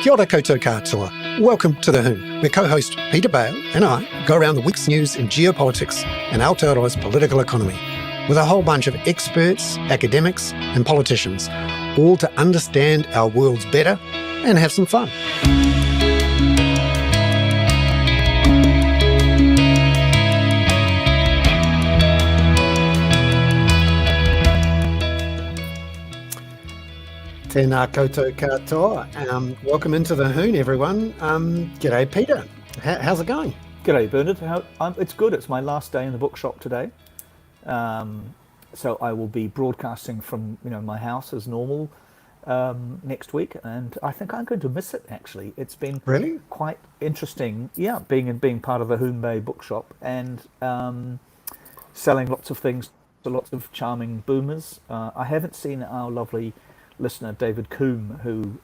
Kia ora koutou katoa. Welcome to the Hoon, where co-host Peter Bale and I go around the week's news in geopolitics and Aotearoa's political economy with a whole bunch of experts, academics and politicians, all to understand our worlds better and have some fun. Tēnā koutou katoa. Welcome into the Hoon, everyone. G'day, Peter. How's it going? G'day, Bernard. It's good. It's my last day in the bookshop today. So I will be broadcasting from my house as normal next week, and I think I'm going to miss it. Actually, it's been Really quite interesting. Yeah, being part of the Hoon Bay bookshop and selling lots of things to lots of charming boomers. I haven't seen our lovely listener David Hoon, who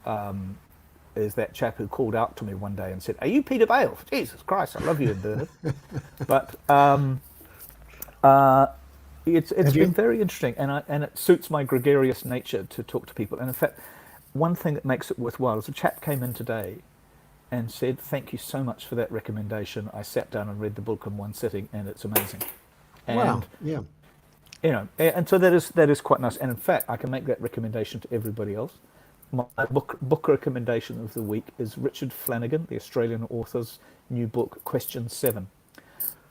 is that chap who called out to me one day and said, "Are you Peter Bale? Jesus Christ, I love you, Bernard." But it's been very interesting, and it suits my gregarious nature to talk to people. And in fact, one thing that makes it worthwhile is a chap came in today and said, "Thank you so much for that recommendation. I sat down and read the book in one sitting, and it's amazing." And, wow, yeah. And so that is quite nice. And in fact, I can make that recommendation to everybody else. My book recommendation of the week is Richard Flanagan, the Australian author's new book, Question 7.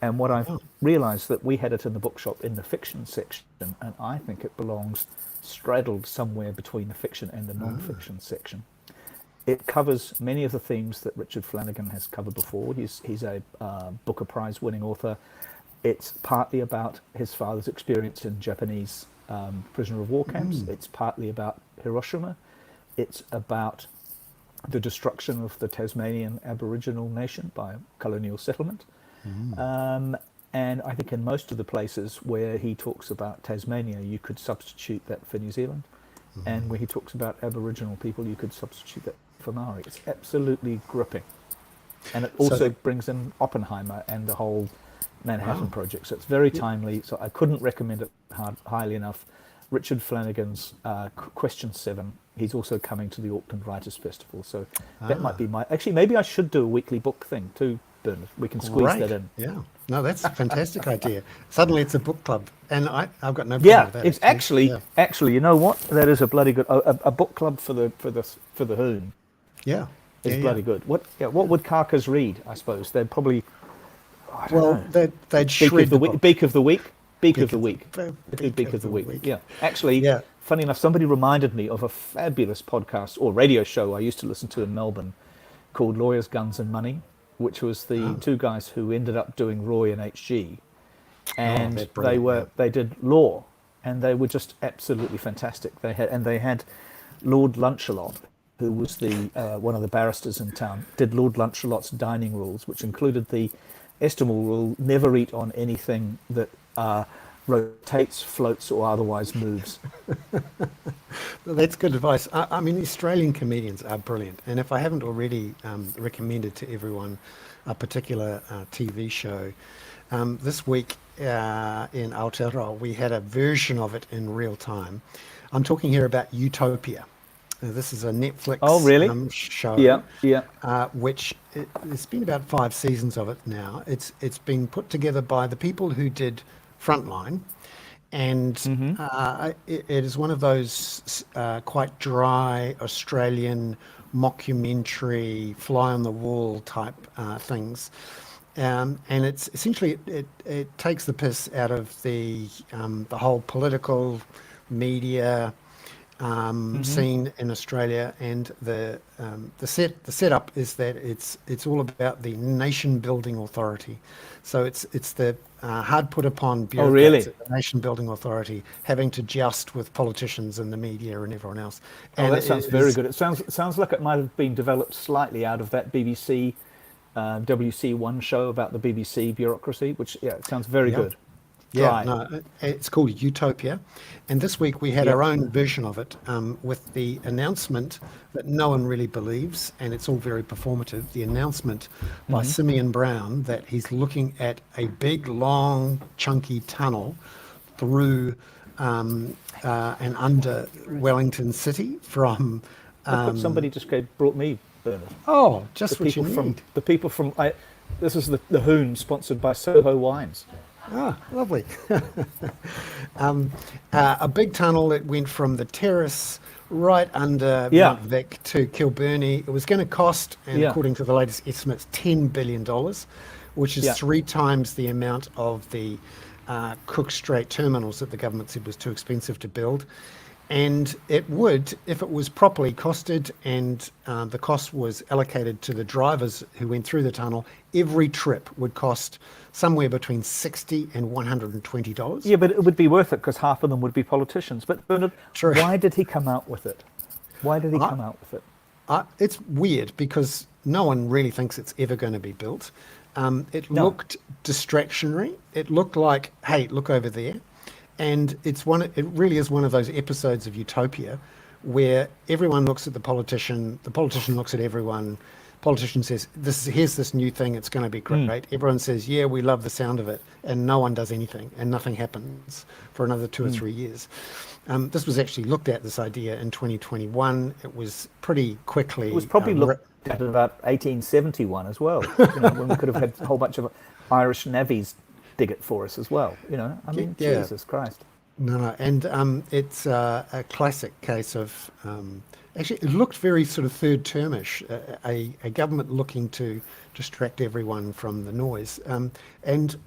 And what I've realised that we had it in the bookshop in the fiction section, and I think it belongs straddled somewhere between the fiction and the non-fiction section. It covers many of the themes that Richard Flanagan has covered before. He's a Booker Prize-winning author. It's partly about his father's experience in Japanese prisoner of war camps. It's partly about Hiroshima. It's about the destruction of the Tasmanian Aboriginal nation by colonial settlement. And I think in most of the places where he talks about Tasmania, you could substitute that for New Zealand. And where he talks about Aboriginal people, you could substitute that for Maori. It's absolutely gripping. And it also brings in Oppenheimer and the whole Manhattan Project. So it's very timely. So I couldn't recommend it highly enough. Richard Flanagan's Question 7. He's also coming to the Auckland Writers' Festival. So that might be actually, maybe I should do a weekly book thing too, Bernard. We can squeeze that in. Yeah. No, that's a fantastic idea. Suddenly it's a book club. And I've got no problem with that. It's actually, you know what? That is a bloody good, a book club for the Hoon. Yeah. It's bloody good. What would Carcass read, I suppose? They'd probably, they'd shred the book. Beak of the week. Beak of the week. Yeah. Actually, funny enough, somebody reminded me of a fabulous podcast or radio show I used to listen to in Melbourne called Lawyers, Guns and Money, which was the two guys who ended up doing Roy and HG. And they did law, and they were just absolutely fantastic. They had Lord Lunchalot, who was the one of the barristers in town, did Lord Lunchalot's dining rules, which included the estimable rule: never eat on anything that rotates, floats, or otherwise moves. That's good advice. I mean, Australian comedians are brilliant. And if I haven't already recommended to everyone a particular TV show, this week in Aotearoa, we had a version of it in real time. I'm talking here about Utopia. This is a Netflix show. Which it's been about 5 seasons of it now. It's been put together by the people who did Frontline, and it is one of those quite dry Australian mockumentary, fly on the wall type things. And it's essentially it takes the piss out of the whole political media scene in Australia, and the setup is that it's all about the nation building authority. So it's the hard put upon bureaucrats at the nation building authority having to just with politicians and the media and everyone else. And that sounds very good. It sounds like it might have been developed slightly out of that BBC WC1 show about the BBC bureaucracy, which it sounds very good. Yeah, no, it's called Utopia. And this week we had our own version of it with the announcement that no one really believes, and it's all very performative, the announcement by Simeon Brown that he's looking at a big, long, chunky tunnel through and under Wellington City from somebody just brought me Bernard. Oh, just what you need. The people from this is the Hoon, sponsored by Soho Wines. Ah, lovely. A big tunnel that went from the terrace right under Yeah, Mount Vic to Kilbirnie. It was going to cost, and yeah, according to the latest estimates, $10 billion, which is yeah. 3 times the amount of the Cook Strait terminals that the government said was too expensive to build. And it would, if it was properly costed and the cost was allocated to the drivers who went through the tunnel, every trip would cost somewhere between $60 and $120. Yeah, but it would be worth it because half of them would be politicians. But Bernard, True. why did he come out with it? Why did he I, come out with it? It's weird because no one really thinks it's ever going to be built. It No. looked distractionary. It looked like, hey, look over there. And it's it really is one of those episodes of Utopia where everyone looks at the politician looks at everyone. Politician says, here's this new thing, it's going to be great. Everyone says, yeah, we love the sound of it. And no one does anything and nothing happens for another 2 or 3 years. This was actually looked at, this idea, in 2021. It was pretty quickly. It was probably looked at about 1871 as well, when we could have had a whole bunch of Irish navvies dig it for us as well. I mean, Yeah. Jesus Christ. No, and it's a classic case of actually it looked very sort of third termish, a government looking to distract everyone from the noise, and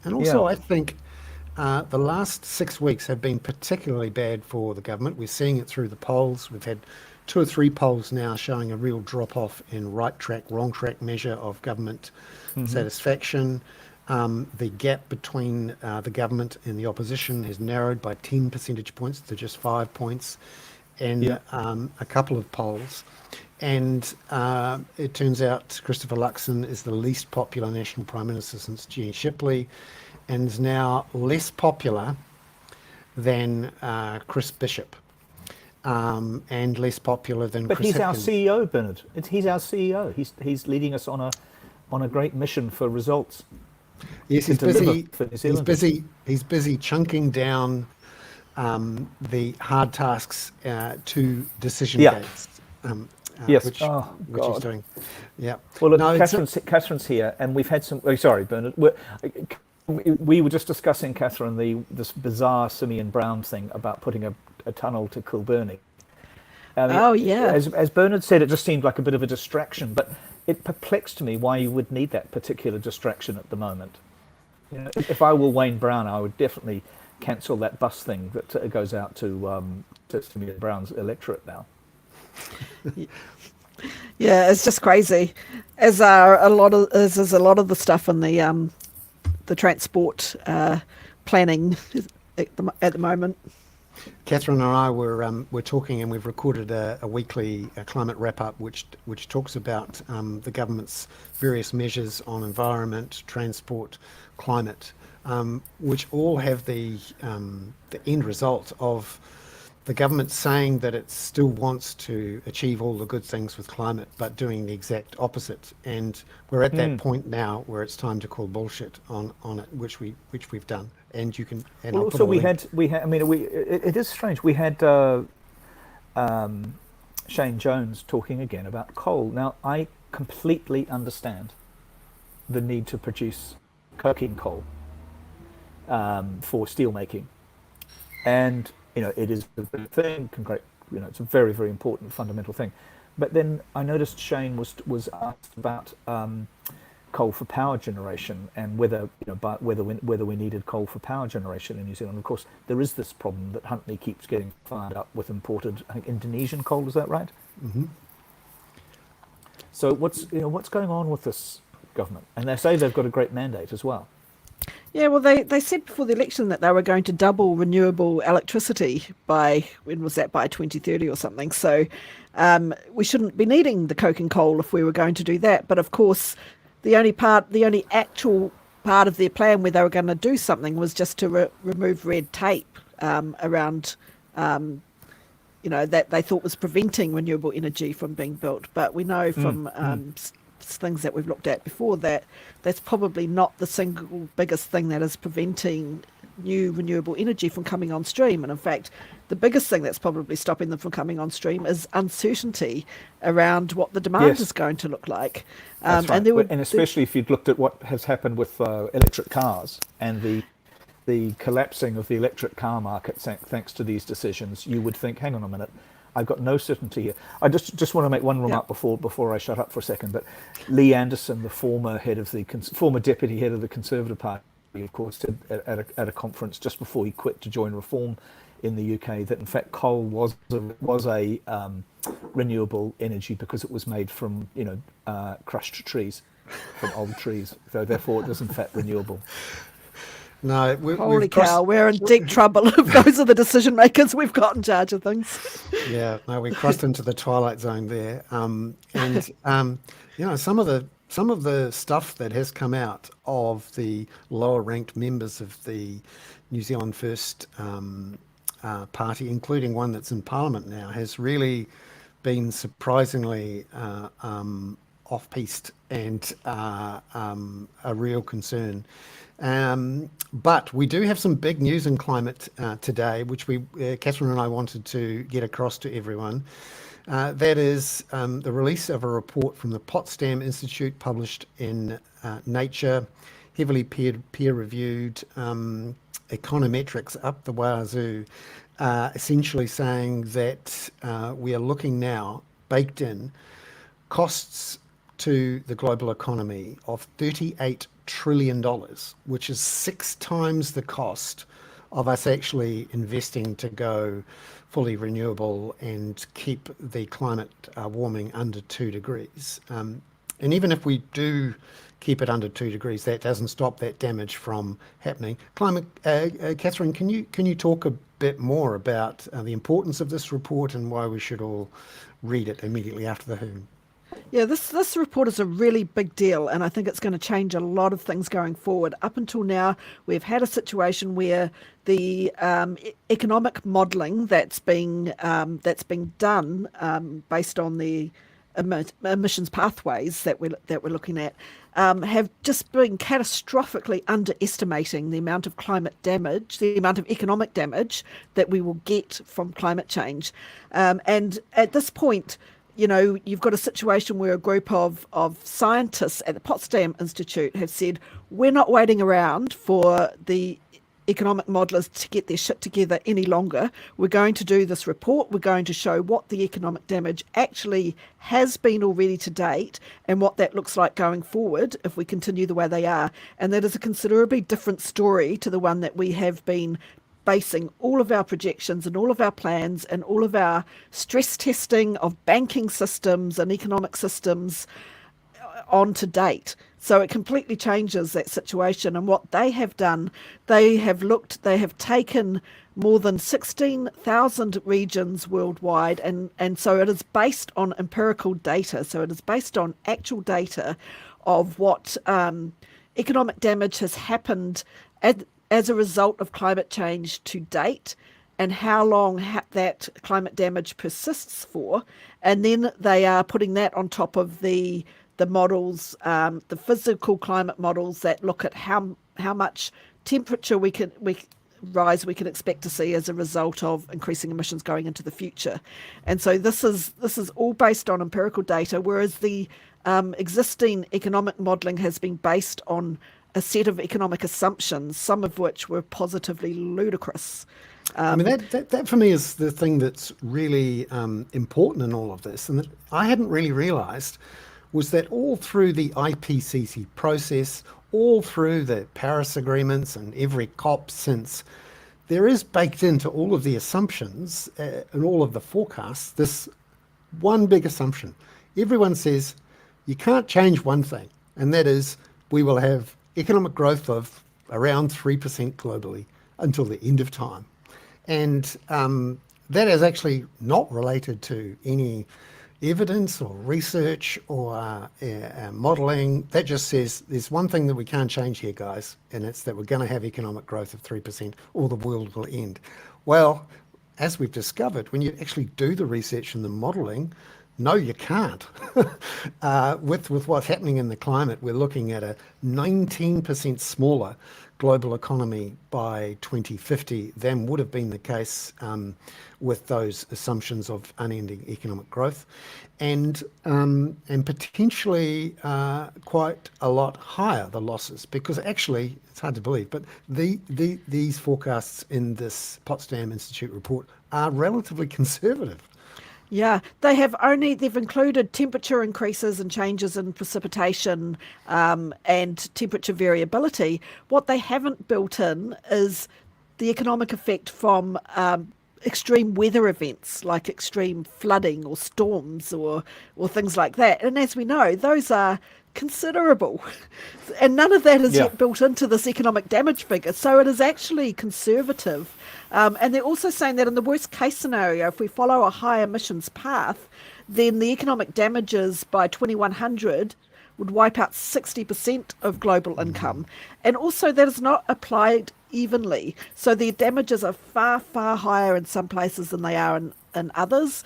also Yeah. I think the last 6 weeks have been particularly bad for the government. We're seeing it through the polls. We've had 2 or 3 polls now showing a real drop off in right track, wrong track measure of government satisfaction. The gap between the government and the opposition has narrowed by 10 percentage points to just 5 points in Yeah. a couple of polls. And it turns out Christopher Luxon is the least popular National Prime Minister since Jeannie Shipley and is now less popular than Chris Bishop and less popular than But Chris he's our Hipkins. CEO, Bernard. He's our CEO. He's leading us on a great mission for results. Yes, to he's deliver busy. for New He's Zealanders. busy. He's busy chunking down the hard tasks to decision Yeah. gates, Yes. which Oh, which he's God. doing. Yeah. Well, look, No, Catherine's here, and we've had some. Oh, sorry, Bernard. We were just discussing, Catherine, this bizarre Simeon Brown thing about putting a tunnel to Kilbirnie. I mean, Oh, yeah. as Bernard said, it just seemed like a bit of a distraction, but it perplexed me why you would need that particular distraction at the moment. If I were Wayne Brown, I would definitely cancel that bus thing that goes out to Simeon Brown's electorate now. Yeah, it's just crazy. As are a lot of the stuff in the transport planning at the moment. Catherine and I were talking, and we've recorded a weekly climate wrap up, which talks about the government's various measures on environment, transport, climate, which all have the end result of the government saying that it still wants to achieve all the good things with climate, but doing the exact opposite. And we're at that point now where it's time to call bullshit on it, which we've done. And you can. And Well, I'll put also a we link. had. I mean, it is strange. We had Shane Jones talking again about coal. Now, I completely understand the need to produce coking coal for steelmaking, and it is a big thing. It's a very, very important fundamental thing. But then I noticed Shane was asked about coal for power generation and whether we needed coal for power generation in New Zealand. Of course, there is this problem that Huntly keeps getting fired up with imported, I think, Indonesian coal. Is that right? Mm-hmm. So what's going on with this government? And they say they've got a great mandate as well. Yeah, well, they said before the election that they were going to double renewable electricity by 2030 or something. So we shouldn't be needing the coke and coal if we were going to do that. But of course, the only actual part of their plan where they were going to do something was just to remove red tape around, that they thought was preventing renewable energy from being built. But we know from things that we've looked at before that that's probably not the single biggest thing that is preventing new renewable energy from coming on stream. And in fact, the biggest thing that's probably stopping them from coming on stream is uncertainty around what the demand Yes, is going to look like. that's right. And there would, And especially if you'd looked at what has happened with electric cars and the collapsing of the electric car market thanks to these decisions, you would think, hang on a minute, I've got no certainty here. I just want to make one yeah, remark before I shut up for a second. But Lee Anderson, the former deputy head of the Conservative Party, of course, said at a conference just before he quit to join Reform in the UK that in fact coal was a renewable energy because it was made from crushed trees, from old trees. So therefore, it is in fact renewable. No, holy we've crossed. cow, we're in deep trouble if those are the decision makers we've got in charge of things. Yeah, no, we crossed into the twilight zone there. And some of the stuff that has come out of the lower ranked members of the New Zealand First Party, including one that's in Parliament now, has really been surprisingly off-piste and a real concern. But we do have some big news in climate today, which Catherine and I wanted to get across to everyone. That is the release of a report from the Potsdam Institute published in Nature, heavily peer-reviewed, econometrics up the wazoo, essentially saying that we are looking now, baked in, costs to the global economy of $38 trillion, which is 6 times the cost of us actually investing to go fully renewable and keep the climate warming under 2 degrees. And even if we do keep it under 2 degrees, that doesn't stop that damage from happening. Catherine, can you talk a bit more about the importance of this report and why we should all read it immediately after the Hoon? Yeah, this report is a really big deal, and I think it's going to change a lot of things going forward. Up until now, we've had a situation where the economic modelling that's being done based on the emissions pathways that we're looking at have just been catastrophically underestimating the amount of climate damage, the amount of economic damage that we will get from climate change, and at this point, you've got a situation where a group of scientists at the Potsdam Institute have said, we're not waiting around for the economic modelers to get their shit together any longer. We're going to do this report. We're going to show what the economic damage actually has been already to date and what that looks like going forward if we continue the way they are. And that is a considerably different story to the one that we have been basing all of our projections and all of our plans and all of our stress testing of banking systems and economic systems on to date. So it completely changes that situation. And what they have done, they have taken more than 16,000 regions worldwide. And so it is based on empirical data. So it is based on actual data of what economic damage has happened as a result of climate change to date and how long that climate damage persists for. And then they are putting that on top of the models, the physical climate models that look at how much temperature we can expect to see as a result of increasing emissions going into the future. And so this is all based on empirical data, whereas the existing economic modelling has been based on a set of economic assumptions, some of which were positively ludicrous. I mean, that for me is the thing that's really important in all of this, and that I hadn't really realised was that all through the IPCC process, all through the Paris agreements and every COP since, there is baked into all of the assumptions and all of the forecasts this one big assumption. Everyone says you can't change one thing, and that is we will have economic growth of around 3% globally until the end of time. And that is actually not related to any evidence or research or modelling. That just says there's one thing that we can't change here, guys, and it's that we're going to have economic growth of 3% or the world will end. Well, as we've discovered, when you actually do the research and the modelling, no, you can't. With what's happening in the climate, we're looking at a 19% smaller global economy by 2050 than would have been the case with those assumptions of unending economic growth, and potentially quite a lot higher the losses, because actually it's hard to believe, but these forecasts in this Potsdam Institute report are relatively conservative. Yeah, they've included temperature increases and changes in precipitation and temperature variability. What they haven't built in is the economic effect from extreme weather events like extreme flooding or storms or things like that. And as we know, those are considerable. And none of that is yet built into this economic damage figure. So it is actually conservative. And they're also saying that in the worst case scenario, if we follow a high emissions path, then the economic damages by 2100 would wipe out 60% of global income. And also that is not applied evenly. So the damages are far, far higher in some places than they are in others.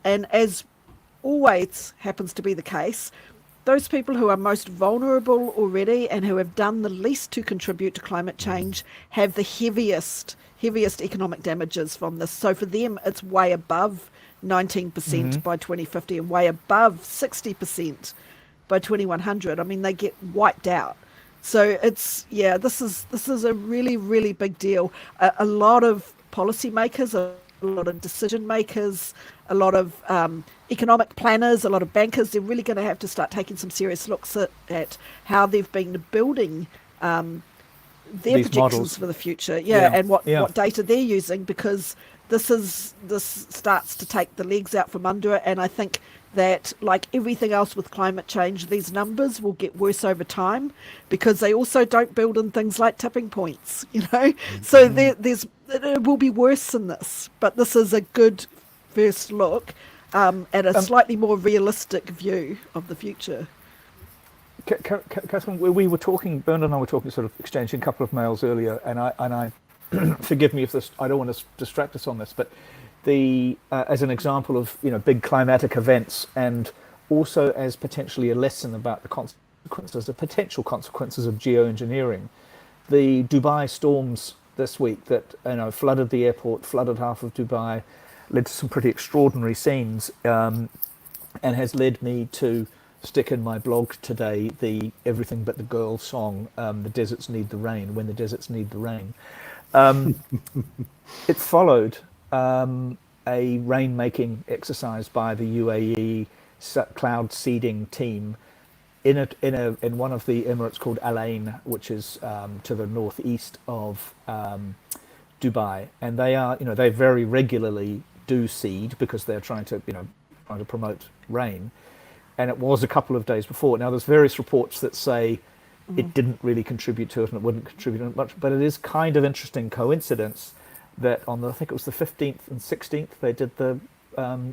And as always happens to be the case, those people who are most vulnerable already and who have done the least to contribute to climate change have the heaviest economic damages from this. So for them, it's way above 19% by 2050 and way above 60% by 2100. I mean, they get wiped out. So this is a really, really big deal. A lot of policymakers, a lot of decision makers, a lot of economic planners, a lot of bankers, they're really going to have to start taking some serious looks at how they've been building their these projections models for the future. And what data they're using, because this starts to take the legs out from under it. And I think that, like everything else with climate change, these numbers will get worse over time because they also don't build in things like tipping points, So it will be worse than this. But this is a good first look at a slightly more realistic view of the future. Catherine, we were talking, Bernard and I were talking, sort of exchanging a couple of mails earlier, and I forgive me if this, I don't want to distract us on this, but as an example of big climatic events, and also as potentially a lesson about the consequences, the potential consequences of geoengineering, the Dubai storms this week that flooded the airport, flooded half of Dubai, led to some pretty extraordinary scenes, and has led me to stick in my blog today the Everything But the Girl song, The Deserts Need the Rain, When the Deserts Need the Rain. It followed a rain-making exercise by the UAE cloud seeding team in one of the Emirates called Al Ain, which is to the northeast of Dubai, and they very regularly do seed because they're trying to promote rain. And it was a couple of days before. Now, there's various reports that say it didn't really contribute to it and it wouldn't contribute much, but it is kind of interesting coincidence that I think it was the 15th and 16th, they did the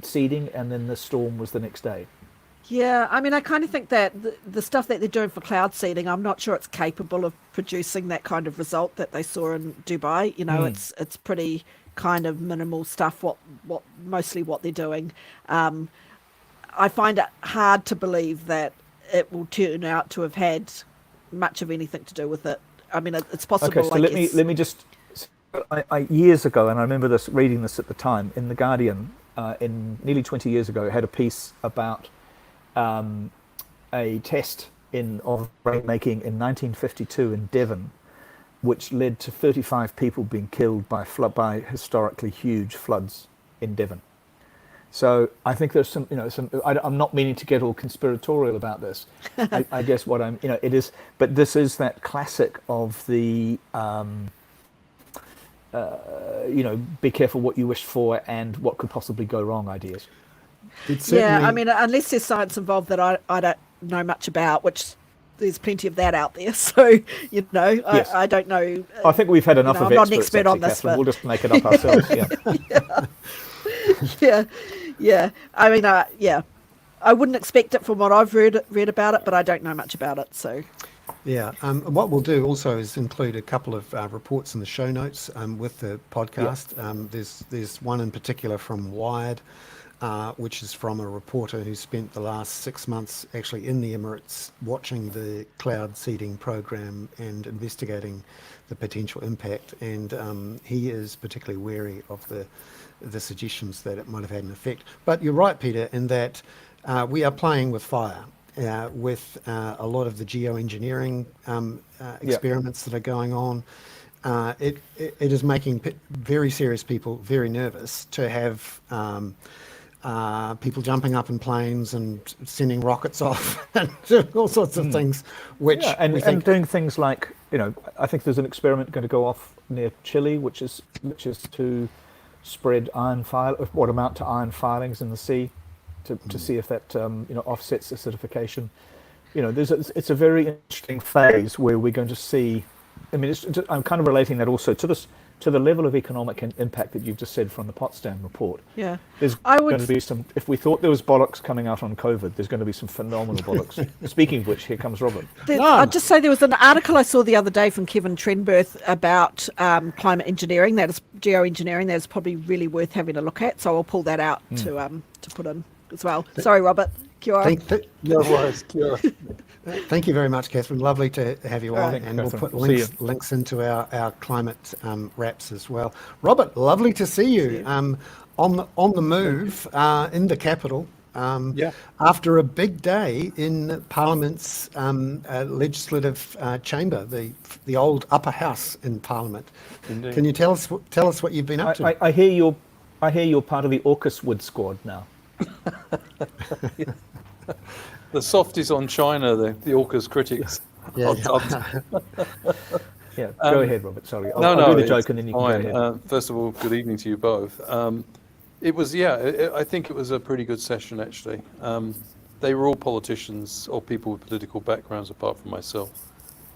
seeding, and then the storm was the next day. Yeah, I mean, I kind of think that the stuff that they're doing for cloud seeding, I'm not sure it's capable of producing that kind of result that they saw in Dubai. It's pretty kind of minimal stuff, mostly what they're doing. I find it hard to believe that it will turn out to have had much of anything to do with it. I mean, it's possible. Okay, so let me just. I years ago, and I remember reading this at the time in the Guardian, in nearly 20 years ago, it had a piece about a test of rainmaking in 1952 in Devon, which led to 35 people being killed by historically huge floods in Devon. So I think there's some. I'm not meaning to get all conspiratorial about this. I guess what it is, but this is that classic of the. Be careful what you wish for and what could possibly go wrong ideas. Yeah, I mean, unless there's science involved that I don't know much about, which there's plenty of that out there. So, Yes. I don't know. I think we've had enough of I'm experts. not an expert on this, Catherine. We'll just make it up ourselves. Yeah. I mean, I wouldn't expect it from what I've read about it, but I don't know much about it. So. Yeah. What we'll do also is include a couple of reports in the show notes with the Yeah. podcast. There's one in particular from Wired, which is from a reporter who spent the last 6 months actually in the Emirates watching the cloud seeding program and investigating the potential impact. And he is particularly wary of the suggestions that it might have had an effect. But you're right, Peter, in that we are playing with fire. With a lot of the geoengineering Yeah. experiments that are going on, it is making very serious people very nervous to have people jumping up in planes and sending rockets off and doing all sorts of things, which Yeah, we and think, doing things like, I think there's an experiment going to go off near Chile, which is to spread what amount to iron filings in the sea, to see if that offsets acidification. It's a very interesting phase where we're going to see. I mean, I'm kind of relating that also to the level of economic impact that you've just said from the Potsdam report. Yeah, There's I going would. to be some. If we thought there was bollocks coming out on COVID, there's going to be some phenomenal bollocks. Speaking of which, here comes Robert. I'd just say there was an article I saw the other day from Kevin Trenberth about climate engineering, that is geoengineering. That is probably really worth having a look at. So I'll pull that out to put in as well. Sorry, Robert. Kia ora. No worries. thank you very much, Catherine. Lovely to have you on, Thank you, and we'll Catherine. put See links into our climate wraps as well. Robert, lovely to see you. On the move in the capital. Yeah. After a big day in Parliament's legislative chamber, the old upper house in Parliament. Indeed. Can you tell us what you've been up to? I hear you're part of the AUKUS Wood squad now. The softies on China, the AUKUS critics. Yeah, Yeah, go ahead, Robert. Sorry, I'll No, do the it's joke and then you can fine. go ahead. First of all, good evening to you both. It was, I think it was a pretty good session, actually. They were all politicians or people with political backgrounds, apart from myself.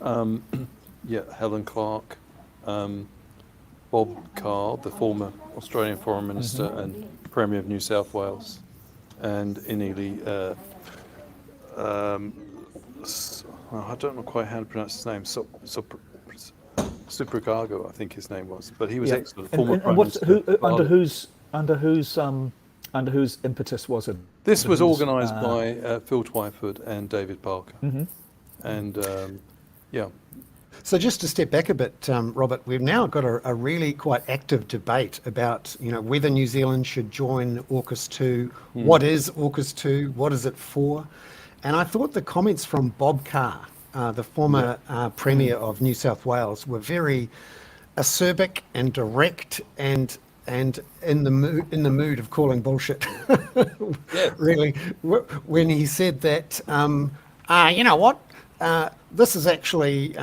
Helen Clark, Bob Carr, the former Australian Foreign Minister and Premier of New South Wales, and Inili, I don't know quite how to pronounce his name, Supragago, I think his name was, but he was excellent. Former Prime Minister. Under whose impetus was it? This was organised by Phil Twyford and David Parker. And So just to step back a bit, Robert, we've now got a really quite active debate about whether New Zealand should join AUKUS 2. What is AUKUS 2? What is it for? And I thought the comments from Bob Carr, the former Premier of New South Wales, were very acerbic and direct and in the mood of calling bullshit. Really, when he said that, you know what? This is actually,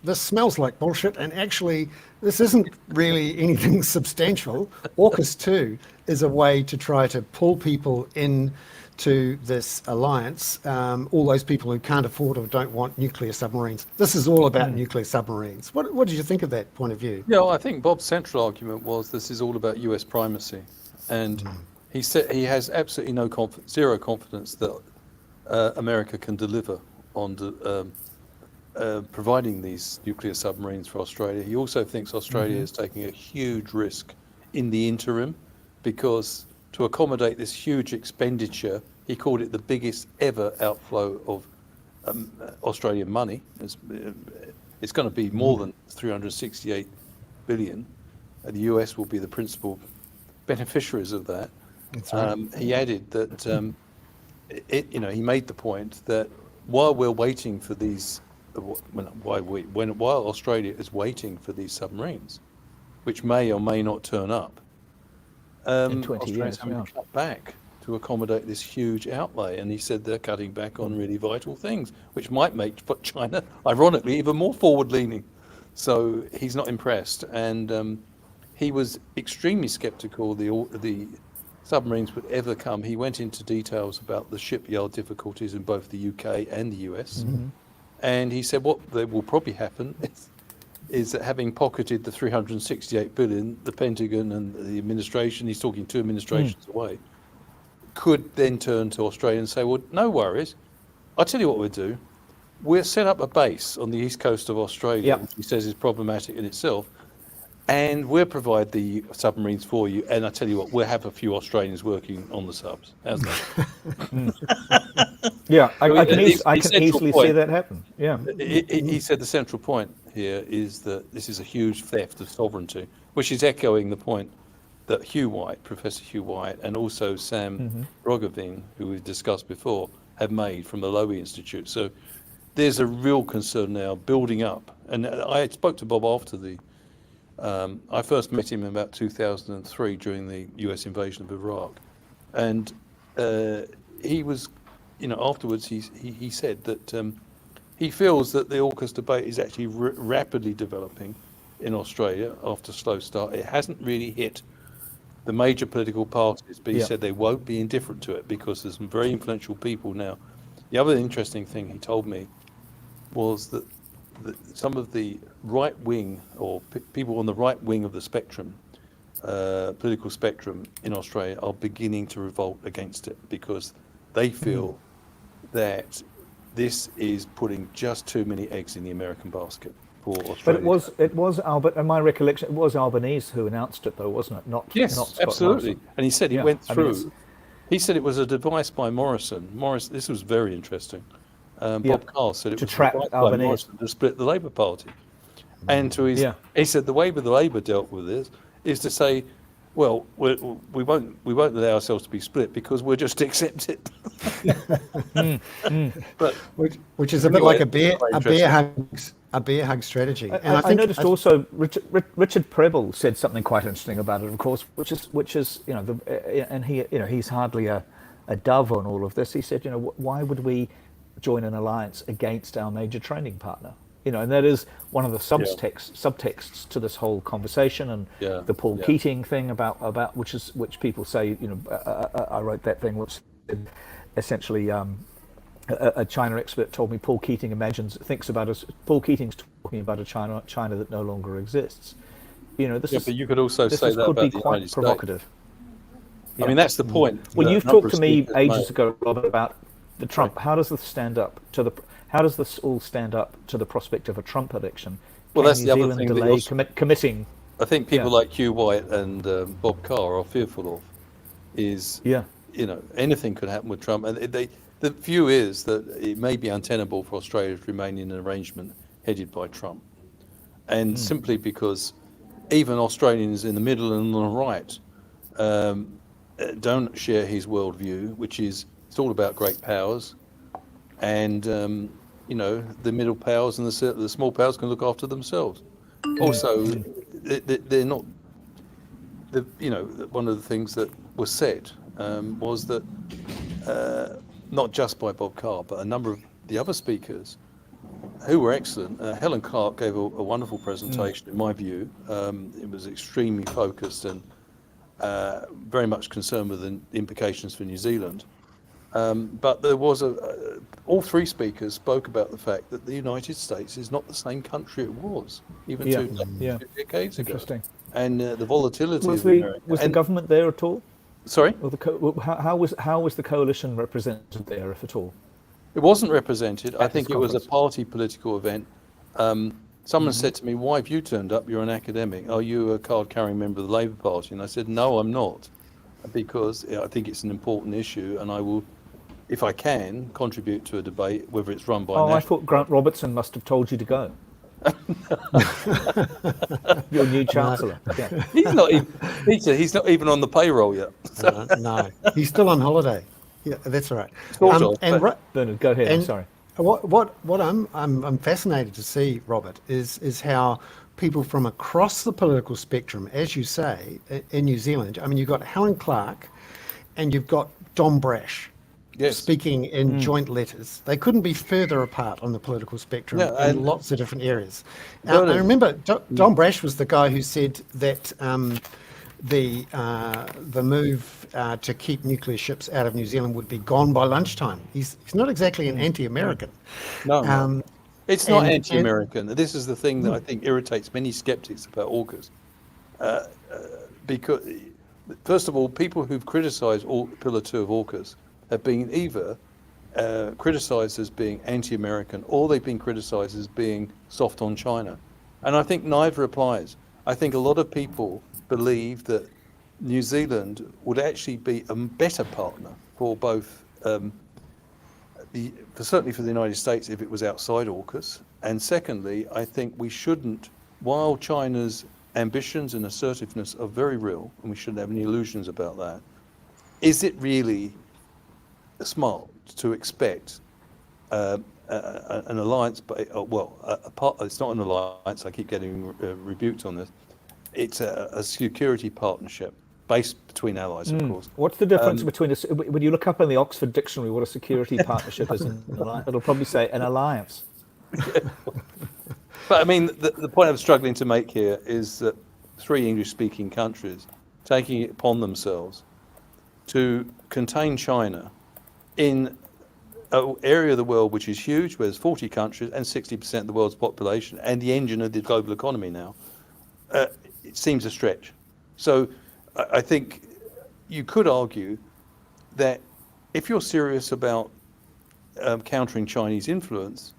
this smells like bullshit, and actually this isn't really anything substantial. AUKUS 2 is a way to try to pull people in to this alliance, all those people who can't afford or don't want nuclear submarines. This is all about nuclear submarines. What did you think of that point of view? Yeah, well, I think Bob's central argument was this is all about US primacy. And he said he has absolutely zero confidence that America can deliver on providing these nuclear submarines for Australia. He also thinks Australia is taking a huge risk in the interim, because to accommodate this huge expenditure, he called it the biggest ever outflow of Australian money. It's going to be more than 368 billion. The US will be the principal beneficiaries of that. That's right. He added that he made the point that while we're waiting for these, while Australia is waiting for these submarines, which may or may not turn up, in 20 Australia's years, having to cut back to accommodate this huge outlay. And he said they're cutting back on really vital things, which might make China, ironically, even more forward-leaning. So he's not impressed. And he was extremely sceptical the submarines would ever come. He went into details about the shipyard difficulties in both the UK and the US. And he said what will probably happen is that, having pocketed the 368 billion, the Pentagon and the administration, he's talking 2 administrations away, could then turn to Australia and say, well, no worries, I'll tell you what we'll do. we'll set up a base on the east coast of Australia, Yep. which he says is problematic in itself, and we'll provide the submarines for you. And I tell you what, we'll have a few Australians working on the subs. How's that? Yeah, So I can, his I can central easily see point- that happen. Yeah. He said the central point here is that this is a huge theft of sovereignty, which is echoing the point that Hugh White, Professor Hugh White, and also Sam Roggeveen, who we've discussed before, have made from the Lowy Institute. So there's a real concern now building up. And I spoke to Bob after I first met him in about 2003 during the US invasion of Iraq. And he was, afterwards he said that he feels that the AUKUS debate is actually rapidly developing in Australia after a slow start. It hasn't really hit the major political parties, but he said they won't be indifferent to it because there's some very influential people now. The other interesting thing he told me was that some of the right wing or people on the right wing of the spectrum, political spectrum in Australia, are beginning to revolt against it because they feel that this is putting just too many eggs in the American basket for Australia. But it was Albert, in my recollection, it was Albanese who announced it, though, wasn't it? Not Yes, Scott absolutely. Morrison. And he said he Yeah, went I mean, through. He said it was a device by Morrison. This was very interesting. Yeah. Bob Carr said it To was a trap device by Albanese. Morrison to split the Labour Party. And to his, Yeah. he said the way that the Labour dealt with this is to say, well, we won't allow ourselves to be split because we'll just accept it. But Which is a bit Anyway, like a bear hug strategy. And I noticed also Richard Prebble said something quite interesting about it, of course, which is and he's hardly a dove on all of this. He said, why would we join an alliance against our major trading partner? And that is one of the subtexts to this whole conversation, and the Paul Keating thing about which people say, I wrote that thing which said, essentially a China expert told me Paul Keating's talking about a China that no longer exists. This but you could also say that could about be the quite United provocative. States. I mean, that's the point. Well, that you've a number talked of to me speakers ages made. ago, Robert, about the Trump. How does this all stand up to the prospect of a Trump election? Well, Can that's New the other Zealand thing that delay also- committing? I think people like Hugh White and Bob Carr are fearful of is, anything could happen with Trump. And the view is that it may be untenable for Australia to remain in an arrangement headed by Trump. And simply because even Australians in the middle and on the right don't share his worldview, which is it's all about great powers. And, the middle powers and the small powers can look after themselves. Also, they're not. One of the things that was said was that not just by Bob Carr, but a number of the other speakers who were excellent. Helen Clark gave a wonderful presentation, in my view. It was extremely focused and very much concerned with the implications for New Zealand. But there was all three speakers spoke about the fact that the United States is not the same country it was even two decades ago. Interesting. And the volatility Was of the America. was the government there at all? Sorry? Or how was the coalition represented there, if at all? It wasn't represented. I At think this it was a conference. party political event. Someone said to me, "Why have you turned up? You're an academic. Are you a card-carrying member of the Labour Party?" And I said, "No, I'm not, because I think it's an important issue, and I will, if I can, contribute to a debate, whether it's run by." I thought Grant Robertson must have told you to go. Your new chancellor. Yeah. He's not even. He's not even on the payroll yet. No, he's still on holiday. Yeah, that's right. Sort of, and but- Bernard, go ahead. I'm And sorry. What I'm fascinated to see, Robert, is how people from across the political spectrum, as you say, in New Zealand. I mean, you've got Helen Clark, and you've got Dom Brash. Yes. Speaking in joint letters. They couldn't be further apart on the political spectrum Yeah, in and- lots of different areas. No, no. I remember Don Brash was the guy who said that the move to keep nuclear ships out of New Zealand would be gone by lunchtime. He's not exactly an anti-American. No. It's not and- anti-American. This is the thing that I think irritates many skeptics about AUKUS. Because, first of all, people who've criticised Pillar 2 of AUKUS have been either criticised as being anti-American, or they've been criticised as being soft on China. And I think neither applies. I think a lot of people believe that New Zealand would actually be a better partner for both, certainly for the United States if it was outside AUKUS. And secondly, I think we shouldn't, while China's ambitions and assertiveness are very real, and we shouldn't have any illusions about that, is it really smart to expect an alliance, but it's not an alliance. I keep getting rebuked on this. It's a security partnership based between allies, of course. What's the difference between when you look up in the Oxford Dictionary what a security partnership is? It'll probably say an alliance. But I mean, the point I'm struggling to make here is that 3 English-speaking countries taking it upon themselves to contain China in an area of the world which is huge, where there's 40 countries and 60% of the world's population, and the engine of the global economy now, it seems a stretch. So I think you could argue that if you're serious about countering Chinese influence,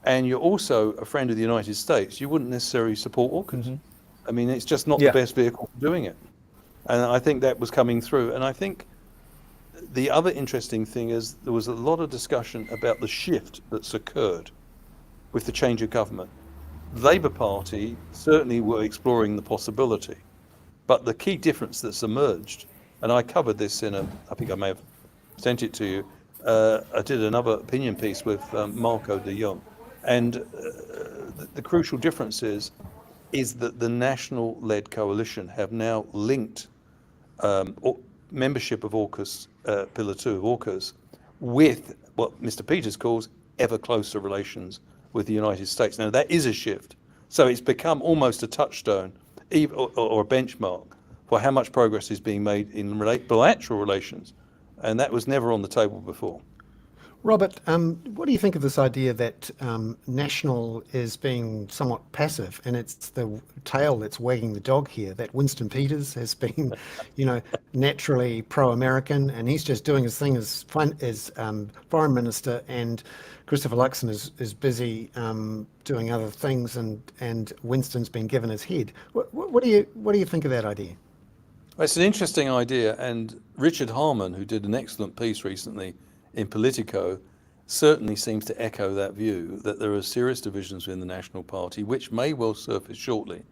and you're also a friend of the United States, you wouldn't necessarily support AUKUS. Mm-hmm. I mean, it's just not the best vehicle for doing it. And I think that was coming through. And I think the other interesting thing is there was a lot of discussion about the shift that's occurred with the change of government. The Labour Party certainly were exploring the possibility, but the key difference that's emerged, and I covered this I think I may have sent it to you, I did another opinion piece with Marco de Jong, and the crucial difference is that the national-led coalition have now linked membership of AUKUS, Pillar 2 of AUKUS, with what Mr. Peters calls ever closer relations with the United States. Now, that is a shift. So it's become almost a touchstone or a benchmark for how much progress is being made in bilateral relations. And that was never on the table before. Robert, what do you think of this idea that National is being somewhat passive, and it's the tail that's wagging the dog here, that Winston Peters has been, naturally pro-American, and he's just doing his thing as foreign minister, and Christopher Luxon is busy doing other things, and Winston's been given his head. What do you think of that idea? Well, it's an interesting idea, and Richard Harman, who did an excellent piece recently in Politico, certainly seems to echo that view, that there are serious divisions within the National Party, which may well surface shortly.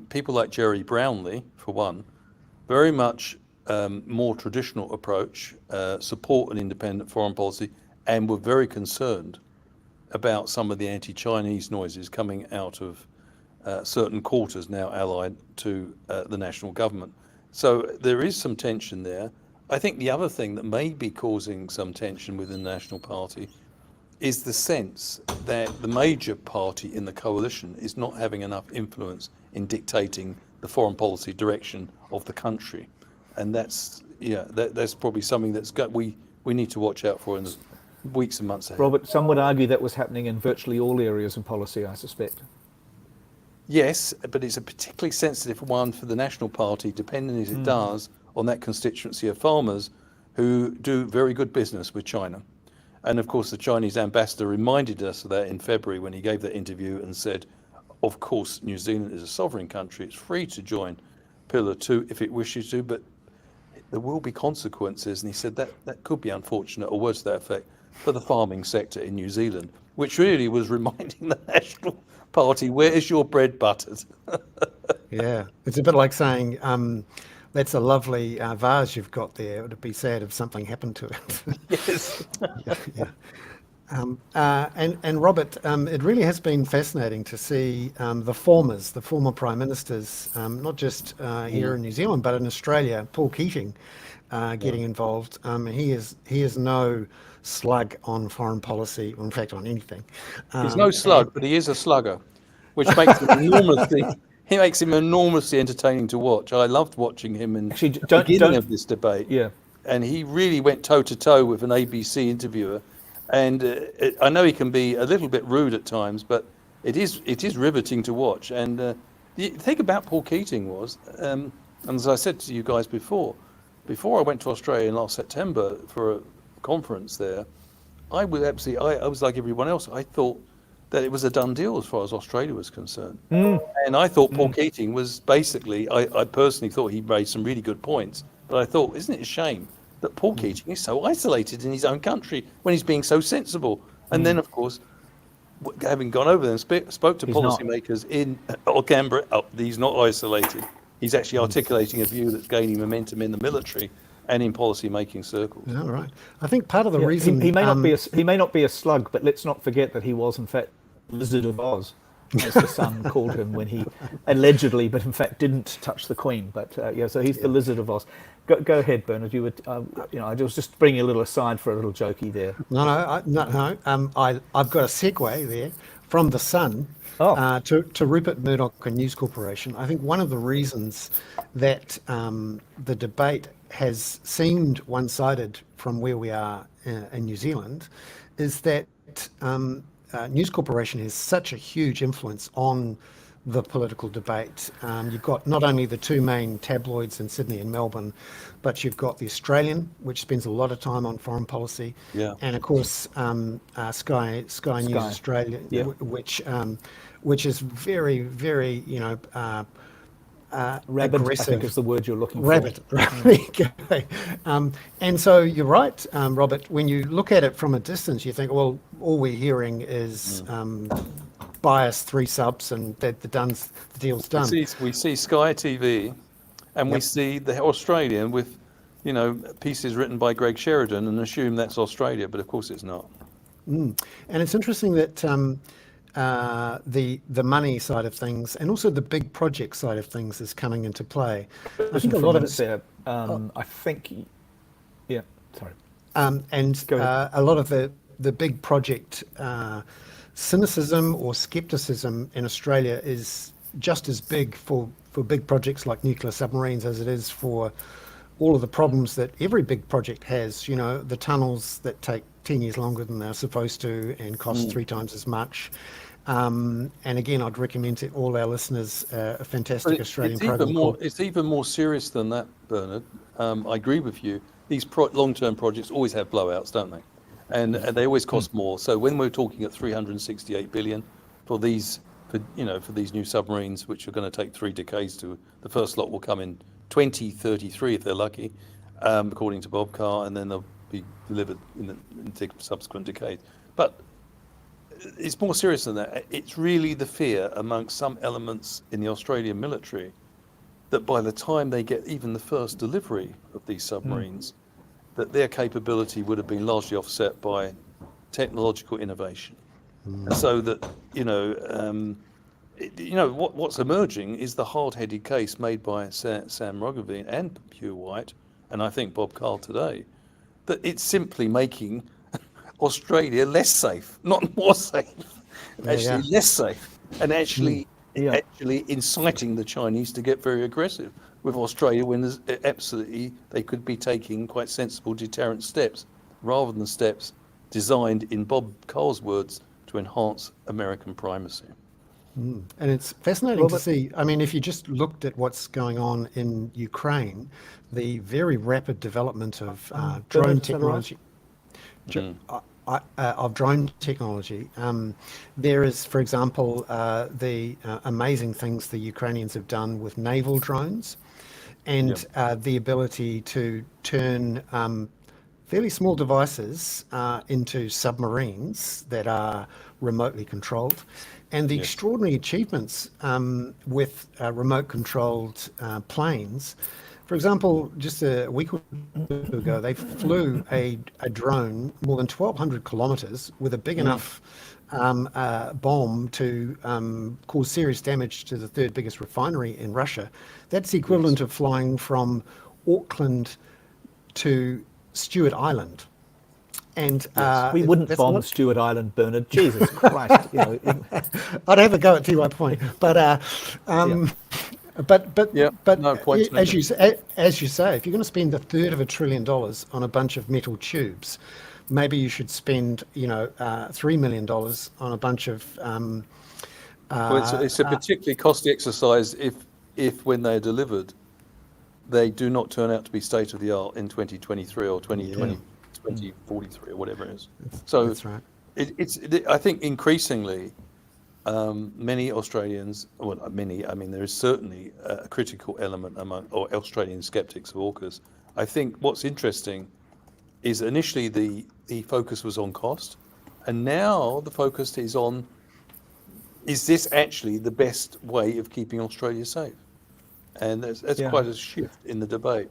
People like Jerry Brownlee, for one, very much more traditional approach, support an independent foreign policy, and were very concerned about some of the anti-Chinese noises coming out of certain quarters now allied to the national government. So there is some tension there. I think the other thing that may be causing some tension within the National Party is the sense that the major party in the coalition is not having enough influence in dictating the foreign policy direction of the country. And that's probably something we need to watch out for in the weeks and months ahead. Robert, some would argue that was happening in virtually all areas of policy, I suspect. Yes, but it's a particularly sensitive one for the National Party, depending as it does on that constituency of farmers who do very good business with China. And of course, the Chinese ambassador reminded us of that in February when he gave that interview and said, of course, New Zealand is a sovereign country. It's free to join Pillar 2 if it wishes to, but there will be consequences. And he said that could be unfortunate, or words to that effect, for the farming sector in New Zealand, which really was reminding the National Party, where is your bread buttered? Yeah, it's a bit like saying, that's a lovely vase you've got there. It would be sad if something happened to it. Yes. Yeah. And Robert, it really has been fascinating to see the former prime ministers, not just here in New Zealand, but in Australia, Paul Keating getting involved. He is no slug on foreign policy, or in fact on anything. He's no slug, but he is a slugger, which makes him enormously entertaining to watch. I loved watching him in the beginning of this debate. Yeah. And he really went toe-to-toe with an ABC interviewer. And I know he can be a little bit rude at times, but it is riveting to watch. And the thing about Paul Keating was, and as I said to you guys before I went to Australia in last September for conference there, I was like everyone else. I thought that it was a done deal as far as Australia was concerned. And I thought Paul Keating was basically, I personally thought he made some really good points, but I thought, isn't it a shame that Paul Keating is so isolated in his own country when he's being so sensible? And then, of course, having gone over there and spoke to He's not. policymakers in Canberra, he's not isolated. He's actually articulating a view that's gaining momentum in the military and in policy-making circles. All right. I think part of the Yeah, reason he may not be a slug, but let's not forget that he was in fact Lizard of Oz, as the Sun called him when he allegedly, but in fact didn't touch the Queen. But so he's the Lizard of Oz. Go ahead, Bernard. You would, I was just bringing a little aside for a little jokey there. No. I've got a segue there from the Sun to Rupert Murdoch and News Corporation. I think one of the reasons that the debate has seemed one-sided from where we are in New Zealand is that News Corporation has such a huge influence on the political debate. You've got not only the two main tabloids in Sydney and Melbourne, but you've got the Australian, which spends a lot of time on foreign policy, and of course Sky News Australia, which is very, very, rabid, aggressive. I think is the word you're looking Rabid. for. There you go. And so you're right, Robert, when you look at it from a distance, you think, well, all we're hearing is bias 3 subs and that the deal's done. We see Sky TV, and we see the Australian with, pieces written by Greg Sheridan, and assume that's Australia, but of course it's not. And it's interesting that the money side of things and also the big project side of things is coming into play. I think a lot of it's there. I think, sorry. And a lot of the big project cynicism or skepticism in Australia is just as big for big projects like nuclear submarines as it is for all of the problems that every big project has. The tunnels that take 10 years longer than they're supposed to and cost 3 times as much. And again, I'd recommend to all our listeners a fantastic Australian program. It's even more serious than that, Bernard. I agree with you. These long-term projects always have blowouts, don't they? And they always cost more. So when we're talking at 368 billion for these new submarines, which are going to take 3 decades the first lot will come in 2033 if they're lucky, according to Bob Carr, and then they'll be delivered in subsequent decades. But it's more serious than that. It's really the fear amongst some elements in the Australian military that by the time they get even the first delivery of these submarines, that their capability would have been largely offset by technological innovation. So that, what's emerging is the hard-headed case made by Sam Ruggievine and Hugh White, and I think Bob Carl today, that it's simply making Australia less safe, not more safe, actually less safe, and actually inciting the Chinese to get very aggressive with Australia when there's they could be taking quite sensible deterrent steps rather than steps designed, in Bob Carl's words, to enhance American primacy. And it's fascinating to see. I mean, if you just looked at what's going on in Ukraine, the very rapid development of drone technology. Of drone technology. There is, for example, the amazing things the Ukrainians have done with naval drones and the ability to turn fairly small devices into submarines that are remotely controlled. And the extraordinary achievements with remote controlled planes. For example, just a week or two ago, they flew a drone more than 1,200 kilometers with a big enough bomb to cause serious damage to the 3rd biggest refinery in Russia. That's the equivalent of flying from Auckland to Stewart Island. And we wouldn't bomb Stewart Island, Bernard. Jesus Christ! I'd have a go at TY Point, but no, as you say, if you're going to spend $1/3 trillion on a bunch of metal tubes, maybe you should spend $3 million on a bunch of. It's a particularly costly exercise if when they're delivered, they do not turn out to be state of the art in 2023 or 2020. 2043 or whatever it is. That's, So that's right. I think increasingly many Australians, well, not many, I mean, there is certainly a critical element among or Australian skeptics of AUKUS. I think what's interesting is initially the focus was on cost, and now the focus is on, is this actually the best way of keeping Australia safe? And that's Yeah. quite a shift in the debate.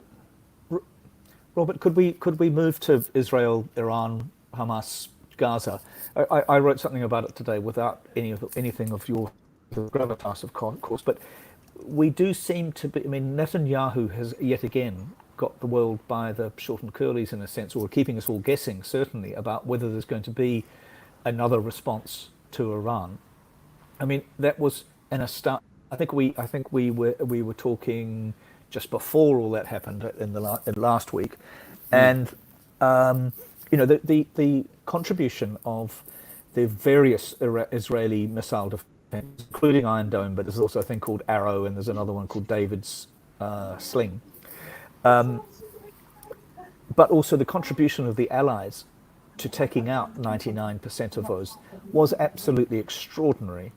Robert, could we move to Israel, Iran, Hamas, Gaza? I wrote something about it today without anything of your gravitas, of course, but we do seem to be. I mean, Netanyahu has yet again got the world by the short and curlies in a sense, or keeping us all guessing certainly about whether there's going to be another response to Iran. I mean, that was a start. I think we were talking just before all that happened in last week, and the contribution of the various Israeli missile defense, including Iron Dome, but there's also a thing called Arrow, and there's another one called David's Sling, but also the contribution of the Allies to taking out 99% of those was absolutely extraordinary.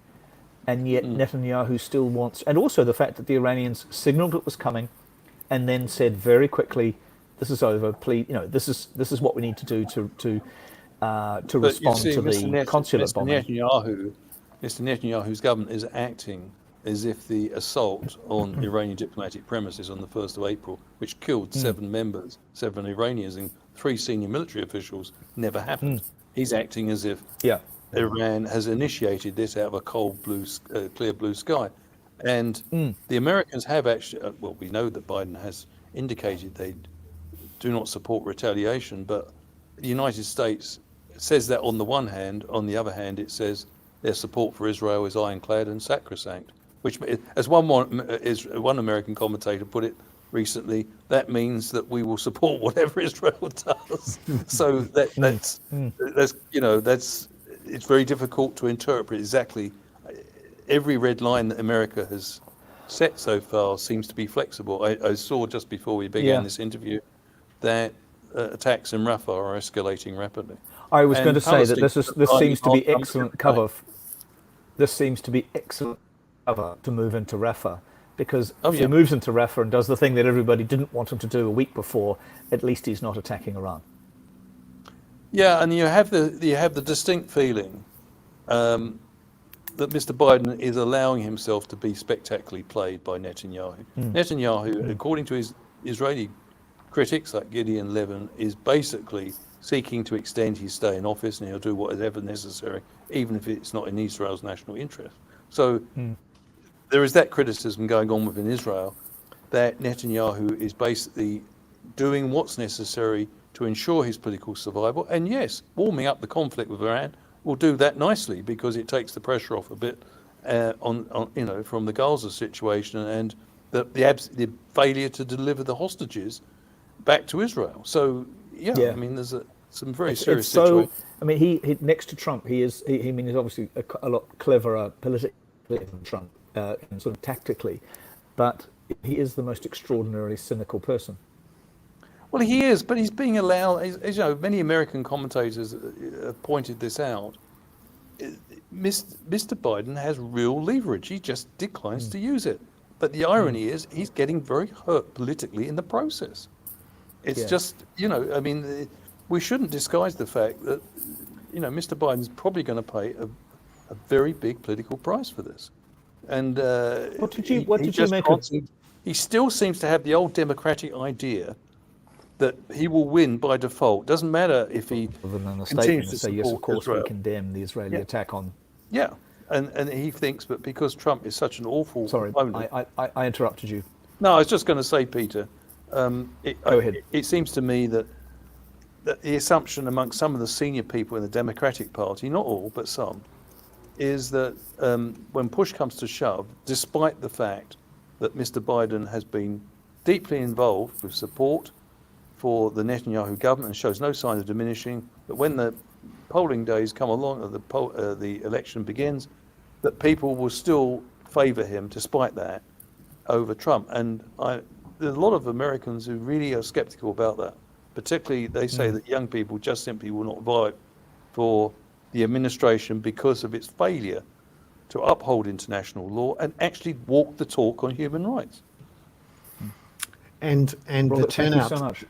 And yet Netanyahu still wants, and also the fact that the Iranians signaled it was coming, and then said very quickly, "This is over. Please, this is what we need to do to respond to the consulate bombing." Mr. Netanyahu's government is acting as if the assault on Iranian diplomatic premises on the 1st of April, which killed 7 Iranians and 3 senior military officials, never happened. He's acting as if Iran has initiated this out of a clear blue sky. And the Americans have actually, well, we know that Biden has indicated they do not support retaliation, but the United States says that on the one hand. On the other hand, it says their support for Israel is ironclad and sacrosanct, which, as one American commentator put it recently, that means that we will support whatever Israel does. So that's it's very difficult to interpret exactly. Every red line that America has set so far seems to be flexible. I saw just before we began this interview that attacks in Rafah are escalating rapidly. I was going to say that this seems to be excellent cover. This seems to be excellent cover to move into Rafah, because if he moves into Rafah and does the thing that everybody didn't want him to do a week before, at least he's not attacking Iran. Yeah, and you have the distinct feeling that Mr. Biden is allowing himself to be spectacularly played by Netanyahu. Netanyahu, according to his Israeli critics like Gideon Levin, is basically seeking to extend his stay in office, and he'll do whatever necessary, even if it's not in Israel's national interest. So there is that criticism going on within Israel that Netanyahu is basically doing what's necessary to ensure his political survival. And yes, warming up the conflict with Iran will do that nicely, because it takes the pressure off a bit from the Gaza situation and the failure to deliver the hostages back to Israel. So I mean, there's some very serious situations. I mean, he next to Trump, he's obviously a lot cleverer politically than Trump, and sort of tactically, but he is the most extraordinarily cynical person. Well, he is, but he's being allowed. As many American commentators have pointed this out. Mr. Biden has real leverage. He just declines to use it. But the irony is, he's getting very hurt politically in the process. It's just, I mean, we shouldn't disguise the fact that, Mr. Biden's probably going to pay a very big political price for this. And what did you make of? He still seems to have the old democratic idea that he will win by default. Doesn't matter if he continues to say, yes, of course, Israel. We condemn the Israeli attack on. Yeah, and he thinks, but because Trump is such an awful Sorry, opponent. I interrupted you. No, I was just going to say, Peter, Go ahead. It seems to me that the assumption amongst some of the senior people in the Democratic Party, not all, but some, is that when push comes to shove, despite the fact that Mr. Biden has been deeply involved with support for the Netanyahu government and shows no signs of diminishing, that when the polling days come along, or the election begins, that people will still favour him despite that over Trump. And there's a lot of Americans who really are sceptical about that, particularly they say that young people just simply will not vote for the administration because of its failure to uphold international law and actually walk the talk on human rights. And the Robert, thank you so turnout, much.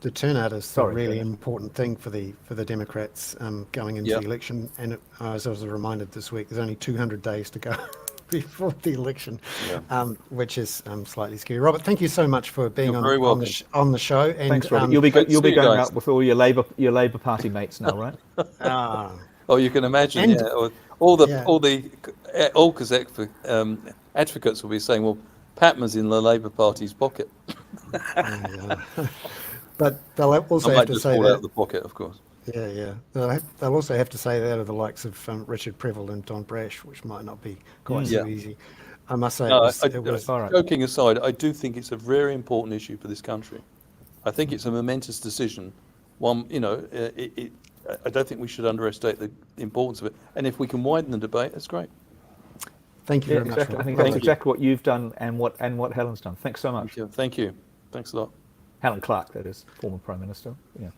the turnout is the Sorry, really go ahead. important thing for the Democrats going into Yep. the election. And as I was reminded this week, there's only 200 days to go before the election, Yeah. which is slightly scary. Robert, thank you so much for being You're very on welcome. on the show. And Thanks, Robert. You'll be Great to you'll see be you going guys. out with all your Labour Party mates now, right? ah, Oh, you can imagine, and yeah. All the yeah, all Kazakh advocates will be saying, "Well, Patman's in the Labour Party's pocket." yeah. But they'll I also have might to just say fall out that. of the pocket, of course. Yeah. They'll also have to say that of the likes of Richard Preville and Don Brash, which might not be quite so Yeah. easy. I must say No, it was All right. joking aside, I do think it's a very important issue for this country. I think it's a momentous decision. One, I don't think we should underestimate the importance of it. And if we can widen the debate, that's great. Thank you Yeah, very much, exactly. I think Robert. that's exactly what you've done and what Helen's done. Thanks so much. Thank you. Thanks a lot. Helen Clark, that is, former Prime Minister. Yeah.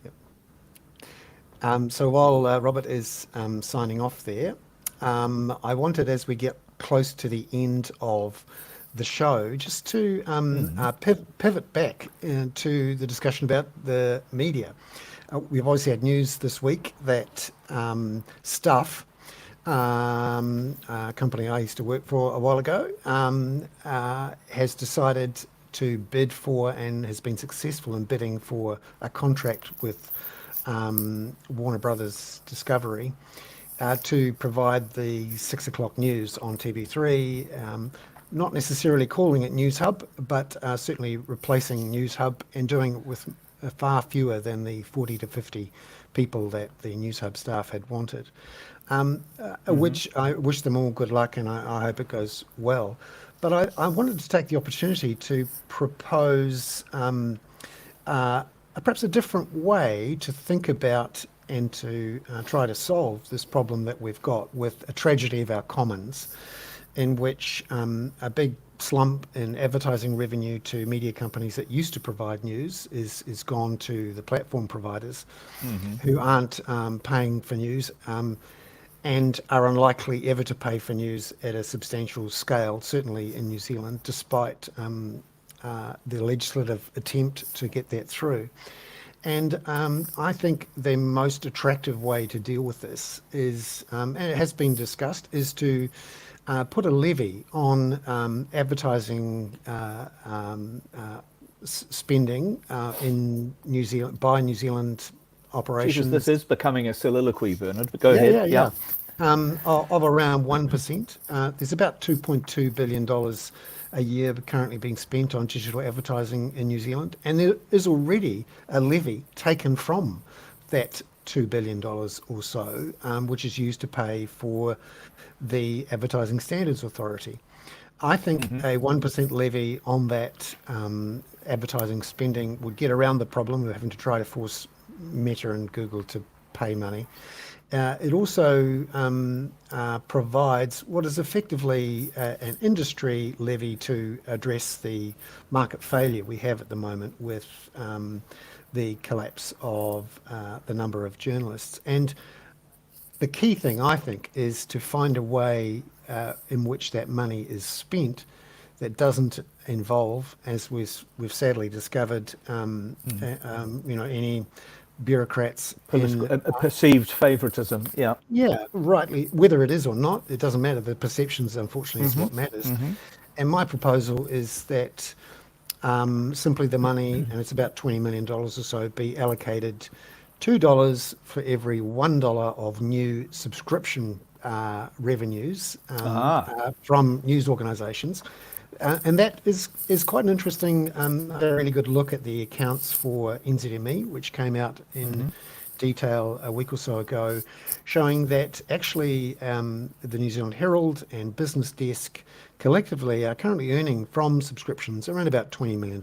So while Robert is signing off there, I wanted, as we get close to the end of the show, just to pivot back to the discussion about the media. We've obviously had news this week that Stuff, a company I used to work for a while ago, has decided to bid for and has been successful in bidding for a contract with Warner Brothers Discovery to provide the 6 o'clock news on TV3, not necessarily calling it News Hub, but certainly replacing News Hub and doing it with far fewer than the 40 to 50 people that the News Hub staff had wanted, which I wish them all good luck, and I hope it goes well. But I wanted to take the opportunity to propose perhaps a different way to think about and to try to solve this problem that we've got with a tragedy of our commons, in which a big slump in advertising revenue to media companies that used to provide news is gone to the platform providers who aren't paying for news and are unlikely ever to pay for news at a substantial scale, certainly in New Zealand, despite the legislative attempt to get that through. And I think the most attractive way to deal with this is, and it has been discussed, is to put a levy on advertising spending in New Zealand by New Zealand operations. Jesus, this is becoming a soliloquy, Bernard, but go ahead. Yeah. Of around 1%. There's about $2.2 billion a year currently being spent on digital advertising in New Zealand. And there is already a levy taken from that $2 billion or so, which is used to pay for the Advertising Standards Authority. I think a 1% levy on that advertising spending would get around the problem of having to try to force Meta and Google to pay money. It also provides what is effectively an industry levy to address the market failure we have at the moment with the collapse of the number of journalists. And the key thing, I think, is to find a way in which that money is spent that doesn't involve, as we've sadly discovered, any bureaucrats A perceived favouritism. Yeah. yeah, rightly, whether it is or not, it doesn't matter. The perceptions, unfortunately, is what matters. And my proposal is that simply the money, and it's about $20 million or so, be allocated $2 for every $1 of new subscription revenues from news organisations. And that is quite an interesting, a really good look at the accounts for NZME, which came out in detail a week or so ago, showing that actually the New Zealand Herald and Business Desk collectively are currently earning from subscriptions around about $20 million.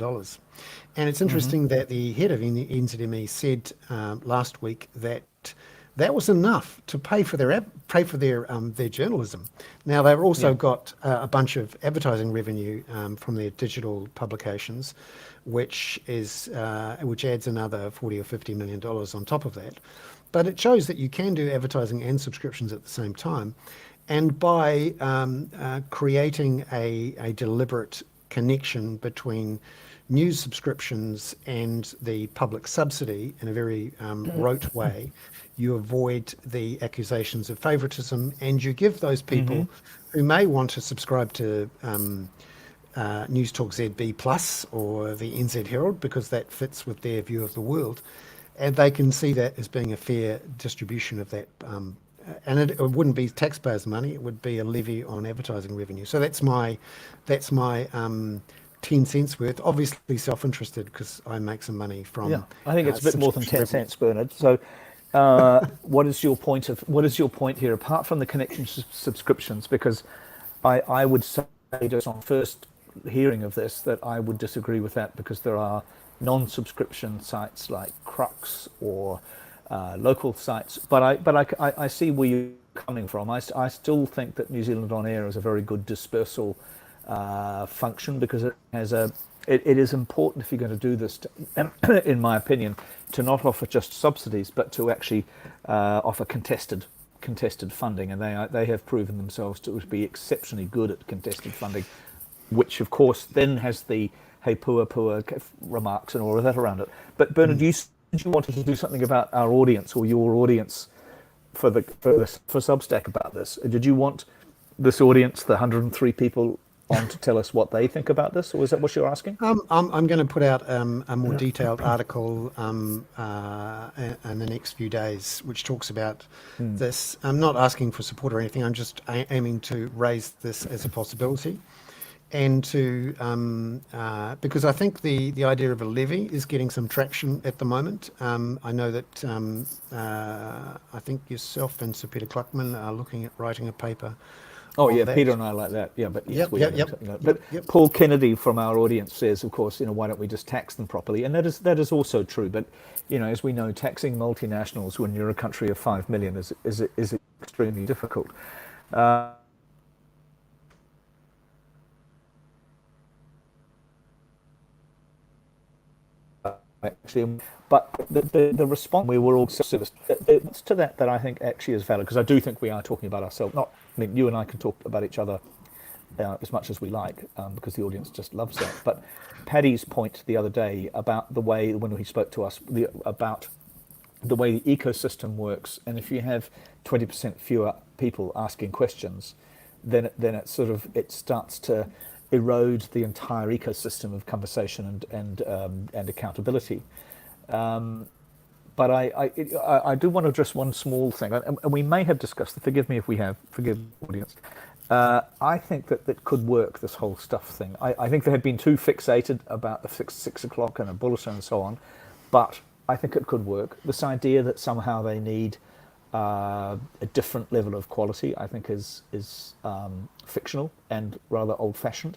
And it's interesting that the head of NZME said last week that that was enough to pay for their journalism. Now they've also Yeah. got a bunch of advertising revenue from their digital publications, which adds another 40 or 50 million dollars on top of that. But it shows that you can do advertising and subscriptions at the same time, and by creating a deliberate connection between news subscriptions and the public subsidy in a very rote way, you avoid the accusations of favoritism, and you give those people who may want to subscribe to News Talk ZB Plus or the NZ Herald because that fits with their view of the world, and they can see that as being a fair distribution of that. And it wouldn't be taxpayers' money; it would be a levy on advertising revenue. So that's my 10 cents worth. Obviously, self-interested because I make some money from. Yeah, I think it's a bit more than subscription 10 revenue. cents, Bernard. So, what is your point here, apart from the connection to subscriptions? Because I would say, just on first hearing of this, that I would disagree with that, because there are non-subscription sites like Crux or local sites. But I see where you're coming from. I still think that New Zealand On Air is a very good dispersal function, because it is important, if you're going to do this, in my opinion, to not offer just subsidies, but to actually offer contested funding, and they have proven themselves to be exceptionally good at contested funding, which of course then has the hey poor remarks and all of that around it. But Bernard, you said you wanted to do something about our audience, or your audience, for Substack about this. Did you want this audience, the 103 people, on to tell us what they think about this, or is that what you're asking? I'm going to put out a more detailed article in the next few days, which talks about this. I'm not asking for support or anything. I'm just aiming to raise this as a possibility, and to because I think the idea of a levy is getting some traction at the moment. I know that I think yourself and Sir Peter Cluckman are looking at writing a paper. Oh on yeah, that. Peter and I like that. Yeah, but yes, Yep, we yep, are doing yep, something like that. yep, But yep. Paul Kennedy from our audience says, of course, why don't we just tax them properly? And that is also true. But as we know, taxing multinationals when you're a country of 5 million is extremely difficult. Actually, but the response, we were all serviced. It's to that I think actually is valid, because I do think we are talking about ourselves. I mean, you and I can talk about each other as much as we like, because the audience just loves that. But Paddy's point the other day about the way, when he spoke to us, about the way the ecosystem works, and if you have 20% fewer people asking questions, then it starts to erode the entire ecosystem of conversation and accountability. But I do want to address one small thing, and we may have discussed. Forgive me if we have. Forgive the audience. I think that could work, this whole stuff thing. I think they have been too fixated about the 6 o'clock and a bulletin and so on, but I think it could work. This idea that somehow they need a different level of quality, I think is fictional and rather old-fashioned.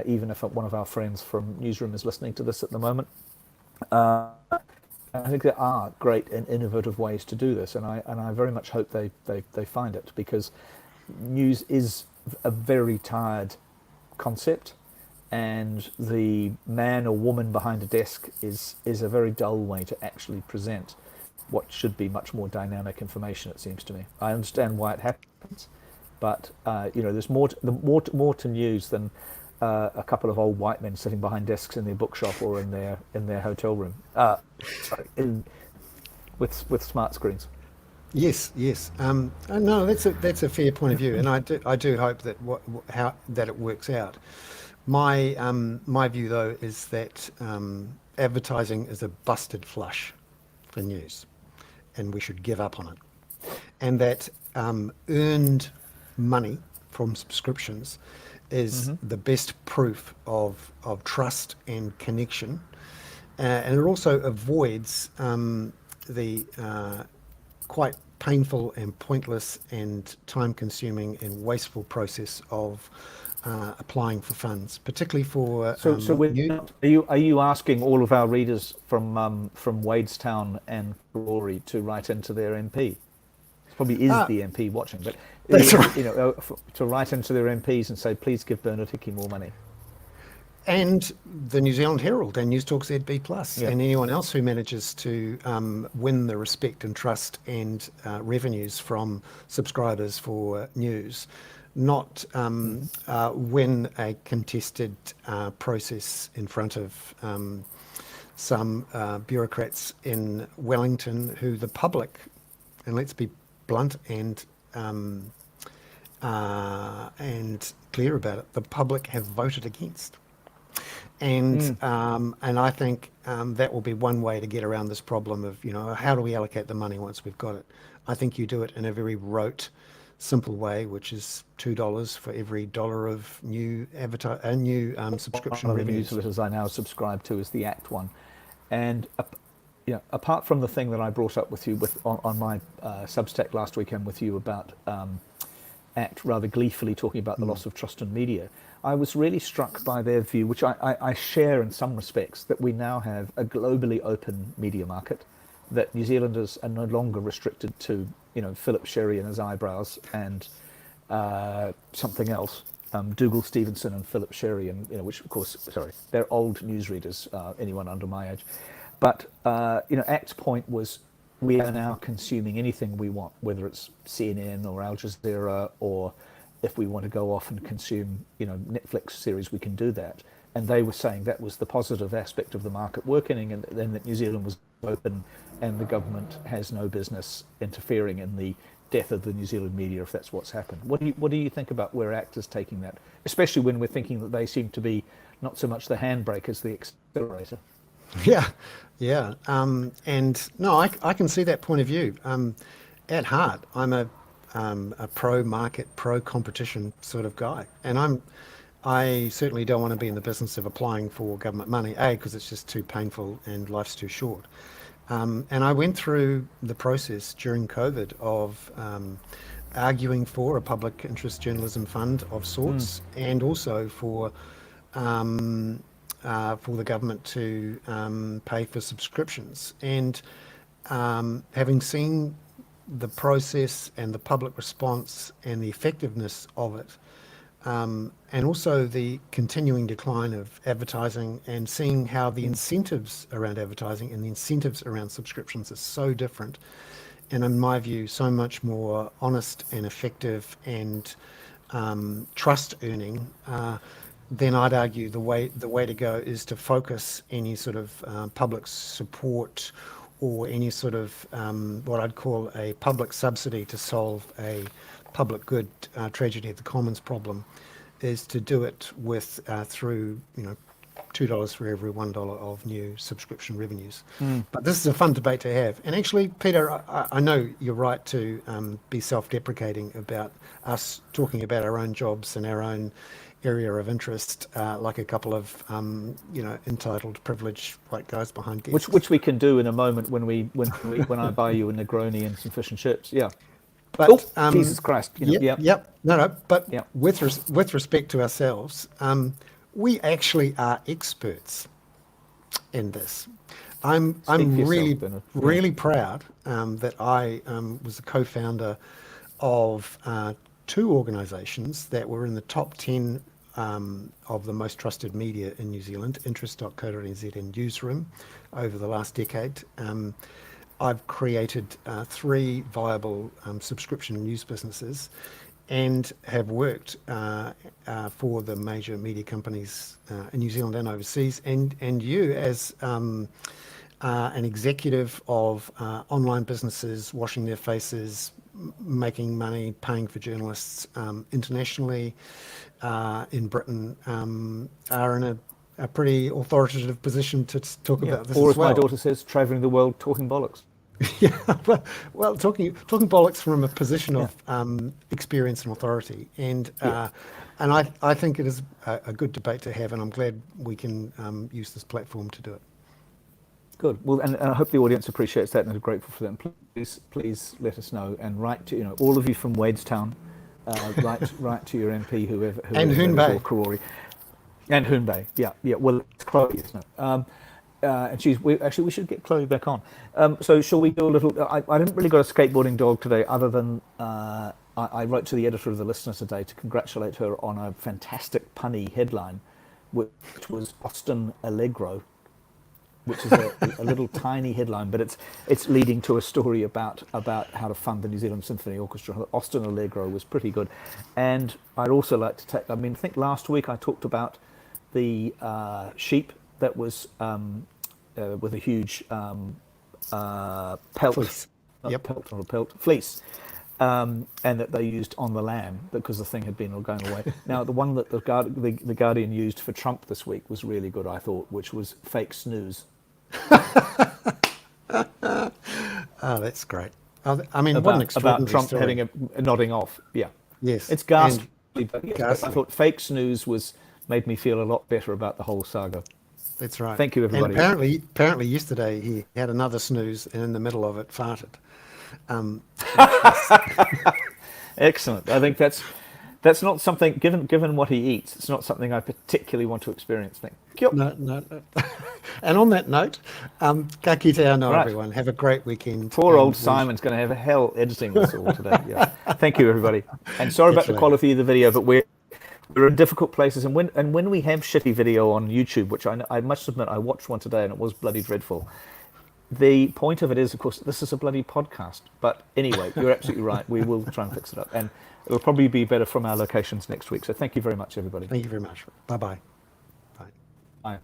Even if one of our friends from Newsroom is listening to this at the moment, I think there are great and innovative ways to do this, and I very much hope they find it, because news is a very tired concept, and the man or woman behind a desk is a very dull way to actually present what should be much more dynamic information, it seems to me. I understand why it happens, but there's more to news than a couple of old white men sitting behind desks in their bookshop or in their hotel room, with smart screens. Yes. No, that's a fair point of view, and I do hope that that it works out. My view though is that advertising is a busted flush for news, and we should give up on it, and that earned money from subscriptions is the best proof of trust and connection, and it also avoids the quite painful and pointless and time-consuming and wasteful process of applying for funds, particularly for So we're new. not, are you asking all of our readers from Wadestown and Glory to write into their MP? It probably is Uh, the MP watching, but that's right. to write into their MPs and say, please give Bernard Hickey more money. And the New Zealand Herald and News Talk ZB Plus, Yeah. and anyone else who manages to win the respect and trust and revenues from subscribers for news, not win a contested process in front of some bureaucrats in Wellington who the public, and let's be blunt and clear about it, the public have voted against. And I think that will be one way to get around this problem of, how do we allocate the money once we've got it? I think you do it in a very rote, simple way, which is $2 for every dollar of new subscription One of the revenues. newsletters I now subscribe to is the Act one, and apart from the thing that I brought up with you on my Substack last weekend with you about Act rather gleefully talking about the loss of trust in media, I was really struck by their view, which I share in some respects, that we now have a globally open media market, that New Zealanders are no longer restricted to, Philip Sherry and his eyebrows and something else, Dougal Stevenson and Philip Sherry, and which of course, sorry, they're old newsreaders, anyone under my age. But Act's point was, we are now consuming anything we want, whether it's CNN or Al Jazeera, or if we want to go off and consume, Netflix series, we can do that. And they were saying that was the positive aspect of the market working, and then that New Zealand was open, and the government has no business interfering in the death of the New Zealand media if that's what's happened. What do you think about where ACT is taking that, especially when we're thinking that they seem to be not so much the handbrake as the accelerator? Yeah, yeah. And no, I can see that point of view. At heart, I'm a pro-market, pro-competition sort of guy, and I certainly don't want to be in the business of applying for government money. A, because it's just too painful and life's too short. And I went through the process during COVID of arguing for a public interest journalism fund of sorts, and also for the government to pay for subscriptions. And having seen the process and the public response and the effectiveness of it, and also the continuing decline of advertising, and seeing how the incentives around advertising and the incentives around subscriptions are so different, and in my view, so much more honest and effective and trust earning, then I'd argue the way to go is to focus any sort of public support or any sort of what I'd call a public subsidy to solve a public good tragedy of the commons problem, is to do it with through $2 for every $1 of new subscription revenues. But this is a fun debate to have. And actually, Peter, I know you're right to be self-deprecating about us talking about our own jobs and our own area of interest, like a couple of entitled, privileged white guys behind desks. Which we can do in a moment when I buy you a Negroni and some fish and chips. Yeah. But Jesus Christ. Yep. No. But Yep. with respect to ourselves, we actually are experts in this. I'm for yourself, really Bernard. really proud that I was the co-founder of two organisations that were in the top 10 of the most trusted media in New Zealand, interest.co.nz and Newsroom, over the last decade. I've created 3 viable subscription news businesses, and have worked for the major media companies in New Zealand and overseas. And you, as an executive of online businesses washing their faces, making money, paying for journalists internationally in Britain, are in a pretty authoritative position to talk about this Or as as well. my daughter says, travelling the world talking bollocks. Yeah, well, talking bollocks from a position of experience and authority, and I think it is a good debate to have, and I'm glad we can use this platform to do it. Good. Well, and I hope the audience appreciates that and are grateful for them. Please let us know, and write to all of you from Wadestown, write to your MP, whoever And Hoon that is, Bay. or Karori. And Hoon Bay, yeah. Well, it's Chloe, isn't it? And we should get Chloe back on. So shall we do a little? I didn't really got a skateboarding dog today, other than I wrote to the editor of the Listener today to congratulate her on a fantastic punny headline, which was Austin Allegro, which is a little tiny headline, but it's leading to a story about how to fund the New Zealand Symphony Orchestra. Austin Allegro was pretty good, and I'd also like to take. I think last week I talked about the sheep that was with a huge pelt, Fleece. Yep. pelt or a pelt fleece. And that they used on the lamb because the thing had been going away. Now, the one that the Guardian used for Trump this week was really good, I thought, which was fake snooze. Oh, that's great. I mean, what an About extraordinary Trump story. having a nodding off. Yeah, Yes. it's ghastly. But I ghastly. thought fake snooze made me feel a lot better about the whole saga. That's right. Thank you, everybody. And apparently yesterday he had another snooze and in the middle of it farted. Excellent. I think that's not something, given what he eats, it's not something I particularly want to experience. Thank you. No. And on that note, ka kite anō, Right. everyone. Have a great weekend. Poor And old Simon's going to have a hell editing this all today. Yeah. Thank you, everybody. And sorry about the Excellent. quality of the video, but we're in difficult places. And when we have shitty video on YouTube, which I must admit I watched one today and it was bloody dreadful. The point of it is, of course, this is a bloody podcast. But anyway, you're absolutely right. We will try and fix it up, and it'll probably be better from our locations next week. So thank you very much, everybody. Thank you very much. Bye-bye. Bye. Bye.